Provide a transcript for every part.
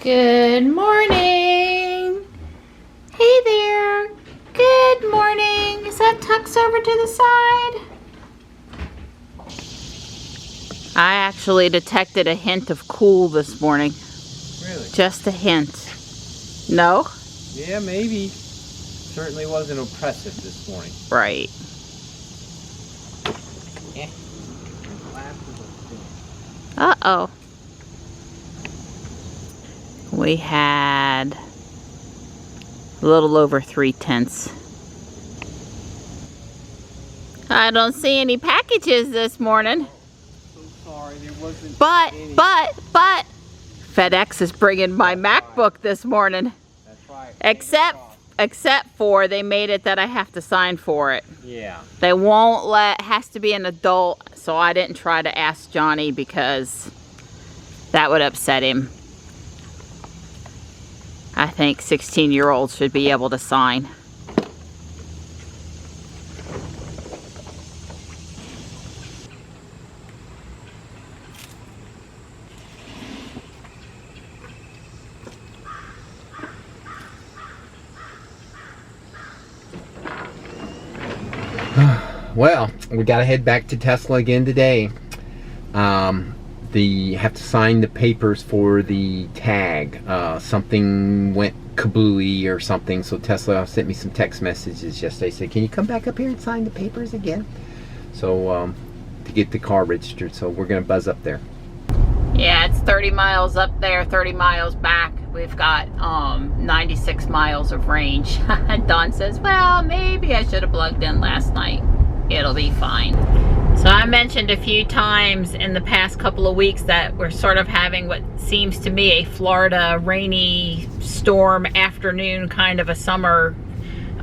Good morning. Hey there. Good morning. Is that Tux over to the side? I actually detected a hint of cool this morning. Really? Just a hint. No? Yeah, maybe. Certainly wasn't oppressive this morning. Right. Yeah. Uh-oh. We had a little over 3/10. I don't see any packages this morning. So sorry, there wasn't But any. FedEx is bringing my MacBook this morning. That's right. Except for they made it that I have to sign for it. Yeah. They won't let, has to be an adult, so I didn't try to ask Johnny because that would upset him. I think 16-year-olds should be able to sign. Well, we gotta head back to Tesla again today. Have to sign the papers for the tag. Something went kablooey or something, so Tesla sent me some text messages yesterday. Said, "Can you come back up here and sign the papers again?" So to get the car registered. So we're gonna buzz up there. Yeah, it's 30 miles up there, 30 miles back. We've got 96 miles of range. Dawn says, well, maybe I should have plugged in last night. It'll be fine. So I mentioned a few times in the past couple of weeks that we're sort of having what seems to me a Florida rainy storm afternoon kind of a summer.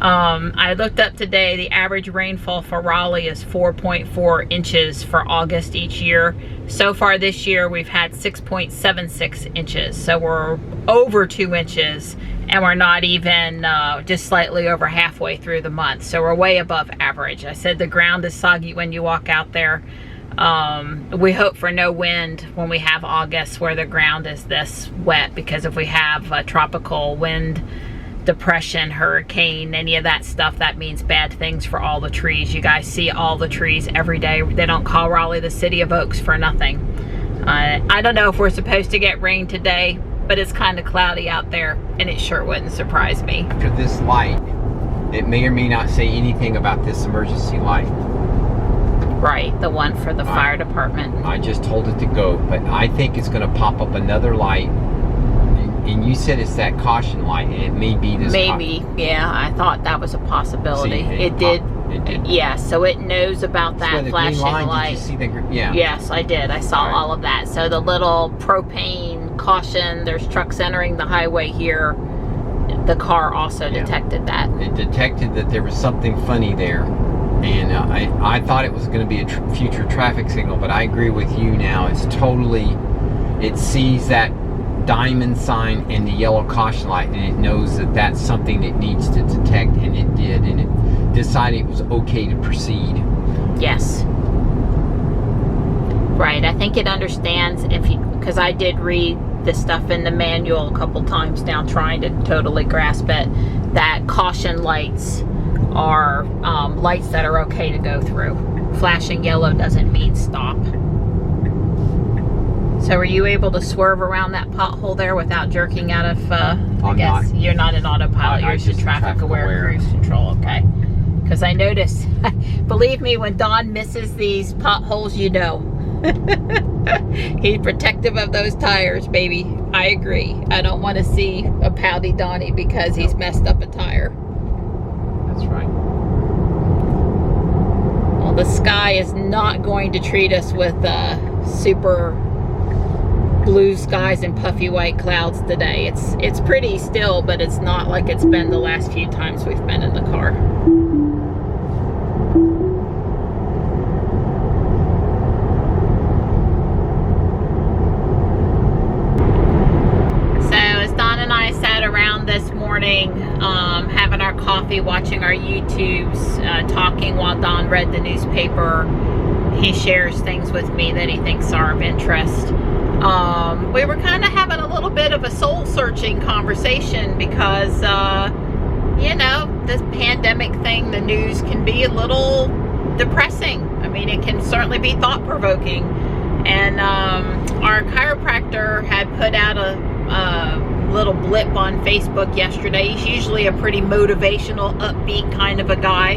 I looked up today, the average rainfall for Raleigh is 4.4 inches for August each year. So far this year, we've had 6.76 inches. So we're over 2 inches and we're not even just slightly over halfway through the month. So we're way above average. I said the ground is soggy when you walk out there. We hope for no wind when we have August where the ground is this wet, because if we have a tropical wind, depression, hurricane, any of that stuff, that means bad things for all the trees. You guys see all the trees every day. They don't call Raleigh the city of oaks for nothing. I don't know if we're supposed to get rain today, but it's kind of cloudy out there and it sure wouldn't surprise me. After this light, it may or may not say anything about this emergency light. Right, the one for the fire department. I just told it to go, but I think it's going to pop up another light. And you said it's that caution light, and it may be this. Maybe, yeah. I thought that was a possibility. See, it did. It did. Yeah, so it knows about that flashing light. Did you see the? Yeah. Yes, I did. I saw all of that. So the little propane caution. There's trucks entering the highway here. The car also detected that. It detected that there was something funny there, and I thought it was going to be a future traffic signal, but I agree with you now. It's totally. It sees that diamond sign and the yellow caution light, and it knows that that's something it needs to detect, and it did, and it decided it was okay to proceed. Yes. Right, I think it understands, because I did read the stuff in the manual a couple times now trying to totally grasp it, that caution lights are lights that are okay to go through. Flashing yellow doesn't mean stop. So were you able to swerve around that pothole there without jerking out of, I guess you're not an autopilot, you're just traffic aware cruise control, okay. Because I noticed, believe me, when Don misses these potholes, you know. He's protective of those tires, baby. I agree. I don't want to see a pouty Donnie because he's messed up a tire. That's right. Well, the sky is not going to treat us with super blue skies and puffy white clouds today. It's pretty still, but it's not like it's been the last few times we've been in the car. So as Don and I sat around this morning having our coffee, watching our YouTubes, talking while Don read the newspaper, he shares things with me that he thinks are of interest. we were kind of having a little bit of a soul-searching conversation because, you know, this pandemic thing, the news can be a little depressing. I mean, it can certainly be thought-provoking. And our chiropractor had put out a little blip on Facebook yesterday. He's usually a pretty motivational, upbeat kind of a guy,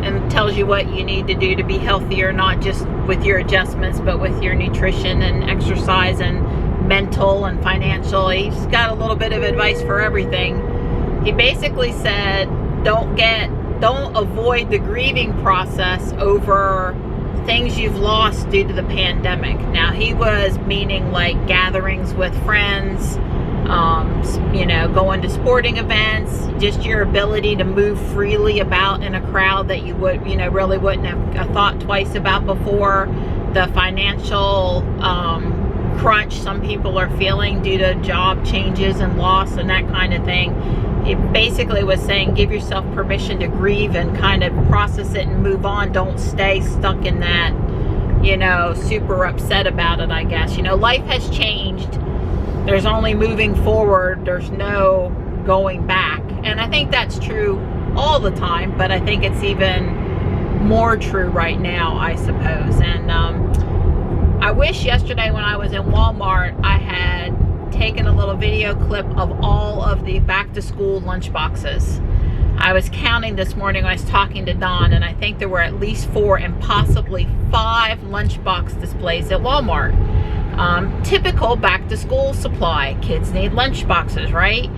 and tells you what you need to do to be healthier, not just with your adjustments, but with your nutrition and exercise and mental and financial. He's got a little bit of advice for everything. He basically said, don't avoid the grieving process over things you've lost due to the pandemic. Now, he was meaning like gatherings with friends, you know, going to sporting events, just your ability to move freely about in a crowd that you would, you know, really wouldn't have thought twice about before. The financial crunch some people are feeling due to job changes and loss and that kind of thing. It basically was saying, give yourself permission to grieve and kind of process it and move on. Don't stay stuck in that, you know, super upset about it, I guess. You know, life has changed. There's only moving forward. There's no going back. And I think that's true all the time, but I think it's even more true right now, I suppose. And I wish yesterday when I was in Walmart, I had taken a little video clip of all of the back to school lunch boxes. I was counting this morning when I was talking to Don, and I think there were at least 4 and possibly 5 lunchbox displays at Walmart. Typical back to school supply. Kids need lunch boxes, right?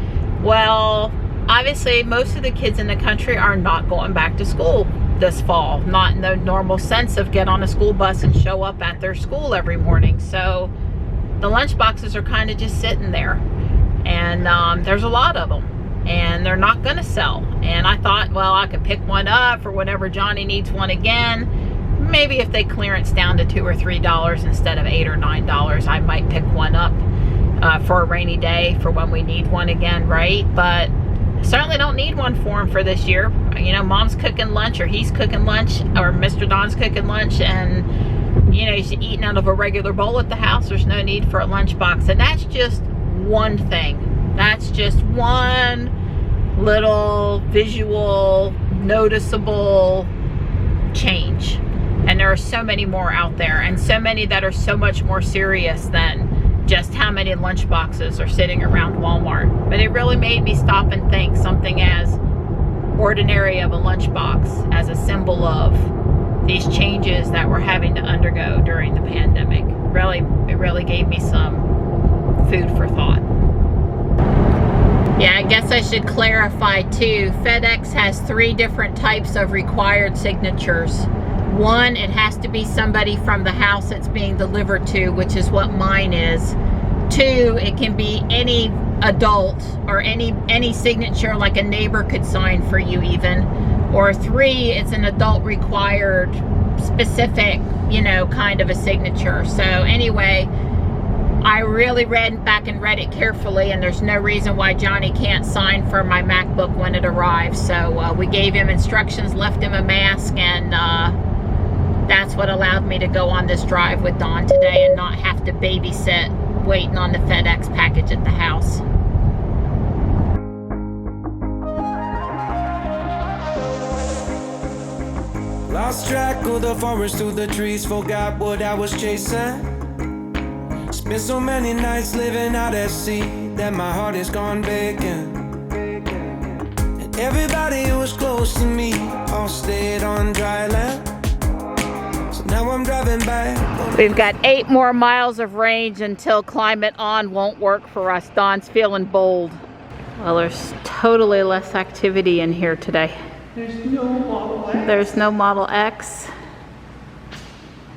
Well, obviously most of the kids in the country are not going back to school this fall. Not in the normal sense of get on a school bus and show up at their school every morning. So the lunch boxes are kind of just sitting there. And there's a lot of them. And they're not going to sell. And I thought, well, I could pick one up for whenever Johnny needs one again. Maybe if they clearance down to $2 or $3 instead of $8 or $9, I might pick one up for a rainy day for when we need one again, right? But certainly don't need one for him for this year. You know, Mom's cooking lunch, or he's cooking lunch, or Mr. Don's cooking lunch, and you know, he's eating out of a regular bowl at the house. There's no need for a lunchbox. And that's just one thing. That's just one little visual, noticeable change. And there are so many more out there, and so many that are so much more serious than just how many lunch boxes are sitting around Walmart. But it really made me stop and think something as ordinary of a lunchbox as a symbol of these changes that we're having to undergo during the pandemic. It really gave me some food for thought. Yeah, I guess I should clarify too. FedEx has 3 different types of required signatures. 1, it has to be somebody from the house it's being delivered to, which is what mine is. 2, it can be any adult or any signature, like a neighbor could sign for you even. Or 3, it's an adult required specific, you know, kind of a signature. So anyway, I really read back and read it carefully, and there's no reason why Johnny can't sign for my MacBook when it arrives. So we gave him instructions, left him a mask, and that's what allowed me to go on this drive with Don today and not have to babysit waiting on the FedEx package at the house. Lost track of the forest through the trees, forgot what I was chasing. Spent so many nights living out at sea that my heart is gone vacant. And everybody who was close to me all stayed on dry land. So now I'm driving back. We've got 8 more miles of range until Climate On won't work for us. Don's feeling bold. Well, there's totally less activity in here today. There's no Model X. There's no Model X.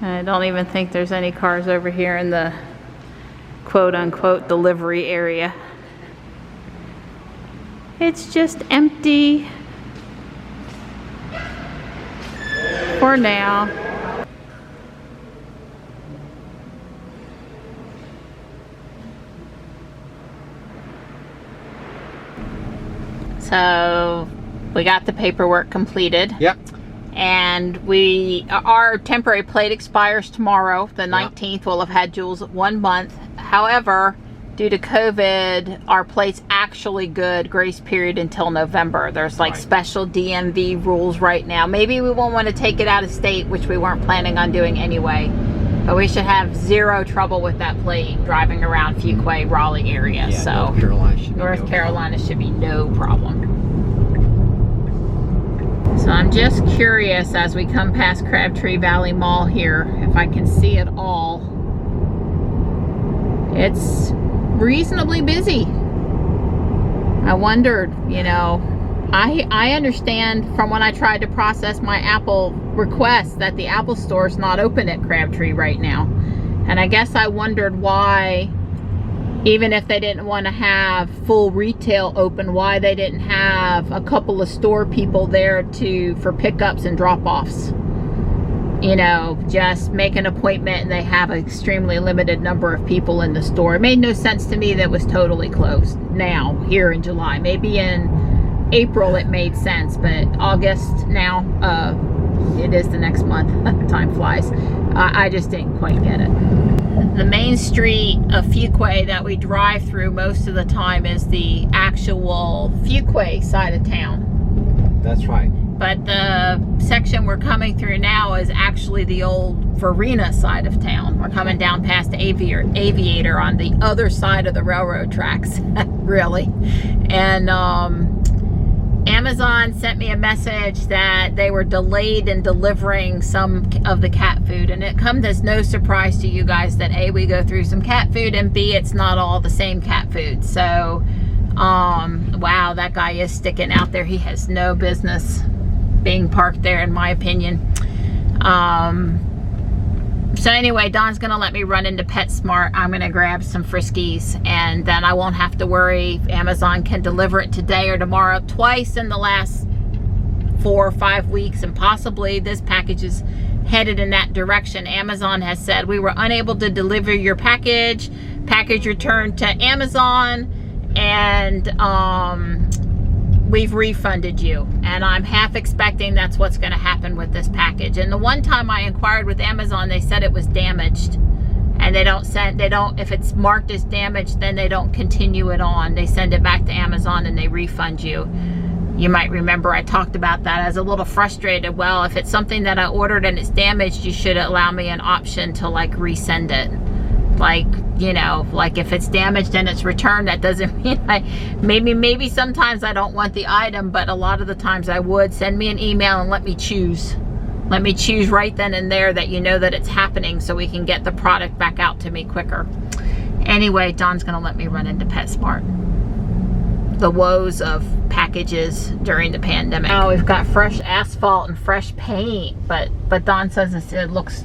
And I don't even think there's any cars over here in the quote-unquote delivery area. It's just empty for now. So we got the paperwork completed. Yep. And our temporary plate expires tomorrow, the 19th. We'll have had Jules 1 month. However, due to COVID, our plate's actually good grace period until November. There's like special DMV rules right now. Maybe we won't want to take it out of state, which we weren't planning on doing anyway. But we should have zero trouble with that plate driving around Fuquay, Raleigh area. Yeah, so North Carolina should be no problem. So I'm just curious as we come past Crabtree Valley Mall here, if I can see it all. It's reasonably busy. I wondered, you know, I understand from when I tried to process my Apple request that the Apple Store is not open at Crabtree right now. And I guess I wondered why, even if they didn't want to have full retail open, why they didn't have a couple of store people there for pickups and drop-offs. You know, just make an appointment and they have an extremely limited number of people in the store. It made no sense to me that it was totally closed now, here in July. Maybe in April it made sense, but August now, it is the next month. Time flies. I just didn't quite get it. The main street of Fuquay that we drive through most of the time is the actual Fuquay side of town. That's right. But the section we're coming through now is actually the old Verena side of town. We're coming down past Aviator on the other side of the railroad tracks, really. And Amazon sent me a message that they were delayed in delivering some of the cat food. And it comes as no surprise to you guys that A, we go through some cat food, and B, it's not all the same cat food. So, wow, that guy is sticking out there. He has no business being parked there, in my opinion. So anyway, Don's gonna let me run into PetSmart. I'm gonna grab some Friskies, and then I won't have to worry. Amazon can deliver it today or tomorrow. Twice in the last 4 or 5 weeks, and possibly this package is headed in that direction. Amazon has said we were unable to deliver your package. Package returned to Amazon, and we've refunded you. And I'm half expecting that's what's going to happen with this package. And the one time I inquired with Amazon, they said it was damaged, and if it's marked as damaged, then they don't continue it on. They send it back to Amazon and they refund you. You might remember I talked about that. I was a little frustrated. Well, if it's something that I ordered and it's damaged, you should allow me an option to like resend it. Like, you know, like if it's damaged and it's returned, that doesn't mean maybe sometimes I don't want the item, but a lot of the times I would. Send me an email and let me choose. Let me choose right then and there that you know that it's happening, so we can get the product back out to me quicker. Anyway, Don's gonna let me run into PetSmart. The woes of packages during the pandemic. Oh, we've got fresh asphalt and fresh paint, but Don says it looks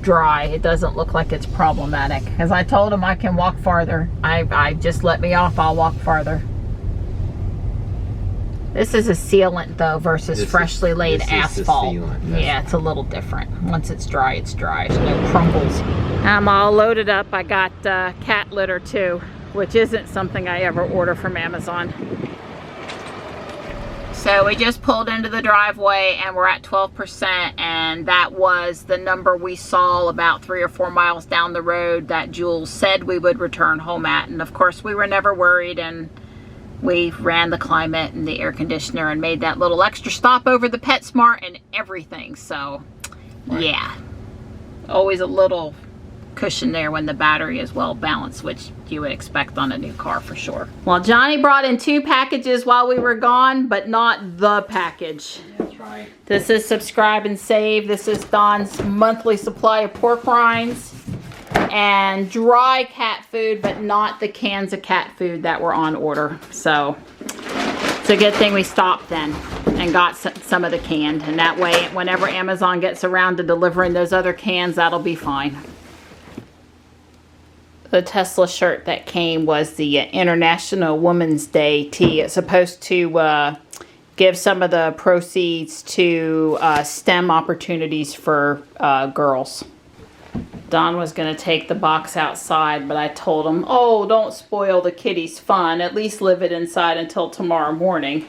dry. It doesn't look like it's problematic. As I told him, I can walk farther. I just let me off, I'll walk farther. This is a sealant though versus freshly laid asphalt. Yeah, it's a little different. Once it's dry, it's dry. There's no crumbles. I'm all loaded up. I got cat litter too, which isn't something I ever order from Amazon. So we just pulled into the driveway and we're at 12%, and that was the number we saw about 3 or 4 miles down the road that Jules said we would return home at. And of course we were never worried, and we ran the climate and the air conditioner and made that little extra stop over the PetSmart and everything. So yeah, always a little cushion there when the battery is well balanced, which you would expect on a new car for sure. Well, Johnny brought in 2 packages while we were gone, but not the package. That's right. This is Subscribe and Save. This is Don's monthly supply of pork rinds and dry cat food, but not the cans of cat food that were on order. So it's a good thing we stopped then and got some of the canned, and that way whenever Amazon gets around to delivering those other cans, that'll be fine. The Tesla shirt that came was the International Women's Day tee. It's supposed to give some of the proceeds to STEM opportunities for girls. Don was going to take the box outside, but I told him, oh, don't spoil the kitty's fun. At least leave it inside until tomorrow morning.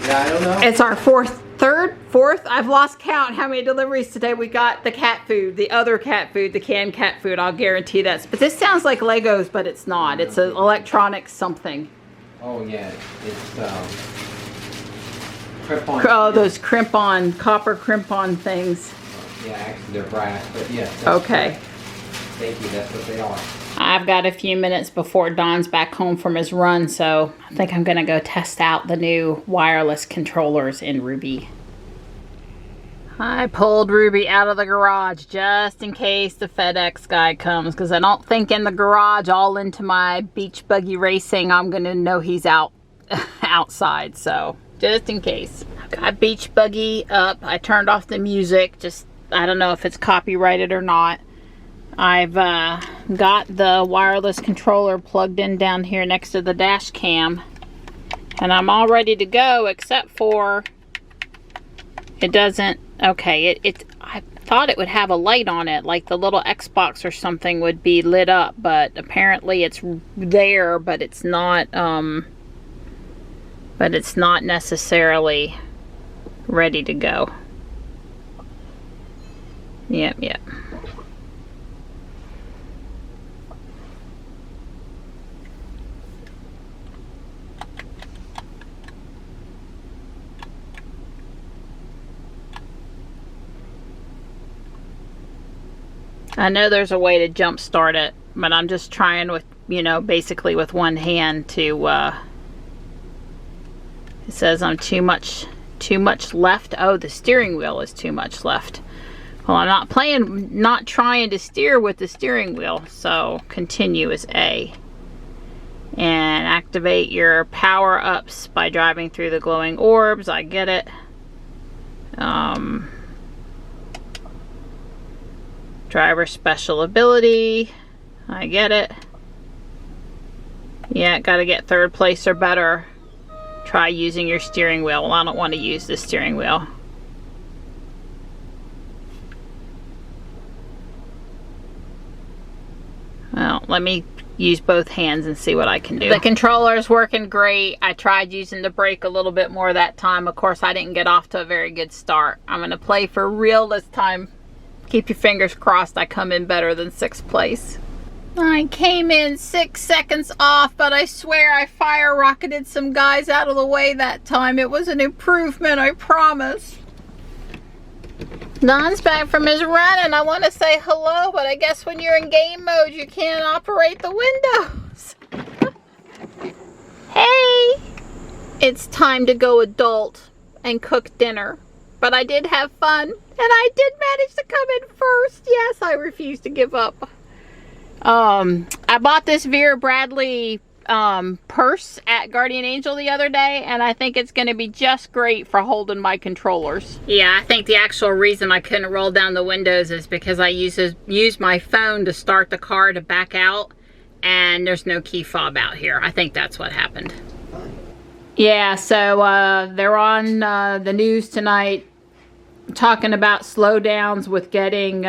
Yeah, I don't know. It's our third, fourth, I've lost count how many deliveries today we got. The cat food, the other cat food, the canned cat food, I'll guarantee that. But this sounds like Legos, but it's not. It's an electronic something. Oh yeah, it's crimp-on. Oh, those crimp-on, copper crimp-on things. Yeah, actually they're brass, but yes. Okay. Correct. Thank you, that's what they are. I've got a few minutes before Don's back home from his run, so I think I'm gonna go test out the new wireless controllers in Ruby. I pulled Ruby out of the garage just in case the FedEx guy comes, because I don't think in the garage, all into my beach buggy racing, I'm gonna know he's out outside, so just in case. I've got beach buggy up. I turned off the music, just I don't know if it's copyrighted or not. I've got the wireless controller plugged in down here next to the dash cam, and I'm all ready to go, except for it doesn't. Okay, I thought it would have a light on it, like the little Xbox or something would be lit up, but apparently it's there, but it's not necessarily ready to go. Yep. I know there's a way to jump start it, but I'm just trying with, basically with one hand to, it says I'm too much left. Oh, the steering wheel is too much left. Well, I'm not trying to steer with the steering wheel, so continue is A. And activate your power ups by driving through the glowing orbs. I get it. Driver special ability. I get it. Yeah, gotta get third place or better. Try using your steering wheel. Well, I don't want to use the steering wheel. Well, let me use both hands and see what I can do. The controller is working great. I tried using the brake a little bit more that time. Of course, I didn't get off to a very good start. I'm gonna play for real this time. Keep your fingers crossed I come in better than 6th place. I came in 6 seconds off, but I swear I fire rocketed some guys out of the way that time. It was an improvement, I promise. Don's back from his run and I want to say hello, but I guess when you're in game mode you can't operate the windows. Hey! It's time to go adult and cook dinner. But I did have fun, and I did manage to come in first. Yes, I refuse to give up. I bought this Vera Bradley purse at Guardian Angel the other day, and I think it's going to be just great for holding my controllers. Yeah, I think the actual reason I couldn't roll down the windows is because I used my phone to start the car to back out, and there's no key fob out here. I think that's what happened. Yeah, so they're on the news tonight talking about slowdowns with getting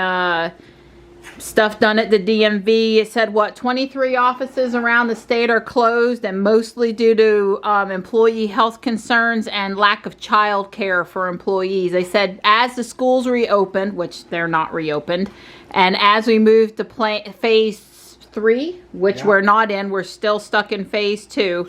stuff done at the DMV. It said, 23 offices around the state are closed, and mostly due to employee health concerns and lack of child care for employees. They said as the schools reopened, which they're not reopened, and as we move to phase 3, which we're not in, we're still stuck in phase 2.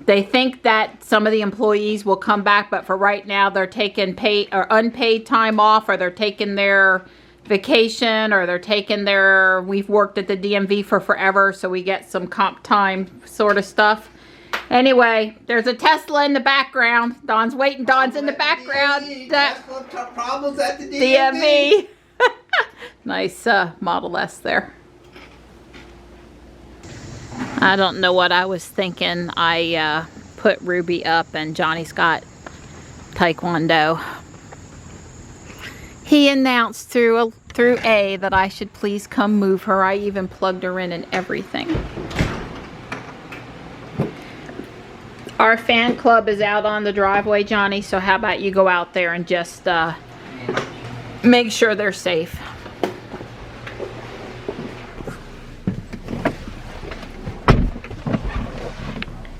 They think that some of the employees will come back, but for right now they're taking paid or unpaid time off, or they're taking their vacation, or they're taking their, we've worked at the DMV for forever, so we get some comp time sort of stuff. Anyway, there's a Tesla in the background. Don's waiting. Don's in the background. Problems at the DMV. Nice Model S there. I don't know what I was thinking. I put Ruby up and Johnny's got Taekwondo. He announced through A that I should please come move her. I even plugged her in and everything. Our fan club is out on the driveway, Johnny, so how about you go out there and just make sure they're safe.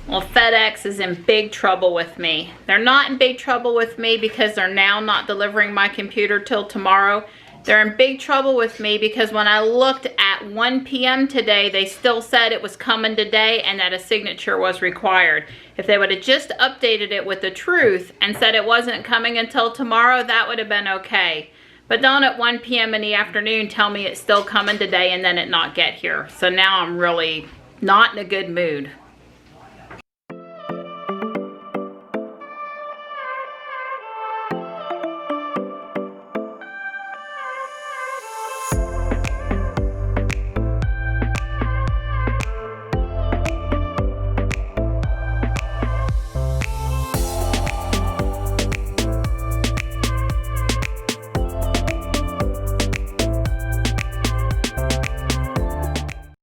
Well, FedEx is in big trouble with me. They're not in big trouble with me because they're now not delivering my computer till tomorrow. They're in big trouble with me because when I looked at 1 p.m. today, they still said it was coming today and that a signature was required. If they would have just updated it with the truth and said it wasn't coming until tomorrow, that would have been okay. But don't at 1 p.m. in the afternoon tell me it's still coming today and then it not get here. So now I'm really not in a good mood.